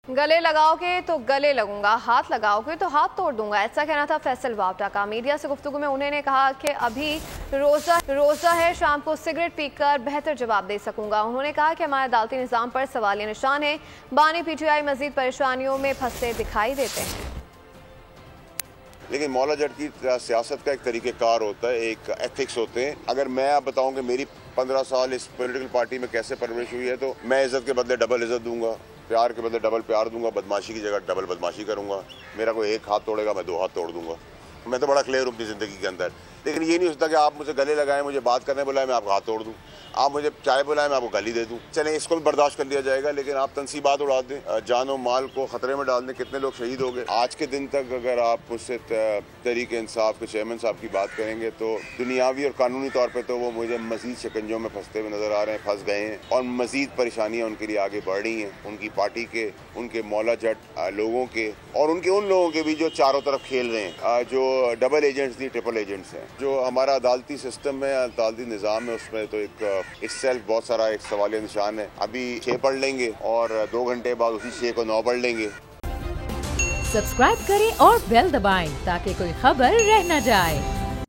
गले लगाओगे तो गले लगूंगा, हाथ लगाओगे तो हाथ तोड़ दूंगा, ऐसा कहना था फैसल वावटा का। मीडिया से गुफ्तगू में उन्होंने कहा कि अभी रोजा है, शाम को सिगरेट पीकर बेहतर जवाब दे सकूंगा। उन्होंने कहा कि हमारे अदालती निज़ाम पर सवालिया निशान है। बानी पीटीआई मजीद परेशानियों में फंसे दिखाई देते हैं। लेकिन मौला जट की सियासत का एक तरीक़ेकार होता है, एक एथिक्स होते हैं। अगर मैं आप बताऊं कि मेरी 15 साल इस पॉलिटिकल पार्टी में कैसे परवरिश हुई है, तो मैं इज़्ज़त के बदले डबल इज़्ज़त दूंगा, प्यार के बदले डबल प्यार दूंगा, बदमाशी की जगह डबल बदमाशी करूंगा। मेरा कोई एक हाथ तोड़ेगा, मैं 2 हाथ तोड़ दूंगा। मैं तो बड़ा क्लियर हूँ अपनी ज़िंदगी के अंदर। लेकिन ये नहीं हो सकता कि आप मुझे गले लगाएं, मुझे बात करने बुलाएं, मैं आपका हाथ तोड़ दूं। आप मुझे चाय बुलाएं, मैं आपको गाली दे दूं। चलें, इसको भी बर्दाश्त कर लिया जाएगा, लेकिन आप तनसीबात उड़ा दें, जान और माल को खतरे में डाल दें। कितने लोग शहीद हो गए। आज के दिन तक अगर आप मुझसे तहरीक इंसाफ के चेयरमैन साहब की बात करेंगे तो दुनियावी और कानूनी तौर पर तो वो मुझे मजीद शिकंजों में फंसते हुए नजर आ रहे हैं, फंस गए हैं, और मजीद परेशानियाँ उनके लिए आगे बढ़ रही हैं। उनकी पार्टी के, उनके मौला जट लोगों के, और उनके उन लोगों के भी जो चारों तरफ खेल रहे हैं, जो डबल एजेंट्स नहीं ट्रिपल एजेंट्स हैं। जो हमारा अदालती सिस्टम है, अदालती निज़ाम है, उसमें तो एक सेल्फ बहुत सारा एक सवालिया निशान है। अभी 6 पढ़ लेंगे और 2 घंटे बाद उसी 6 को 9 पढ़ लेंगे। सब्सक्राइब करें और बेल दबाएं ताकि कोई खबर रह न जाए।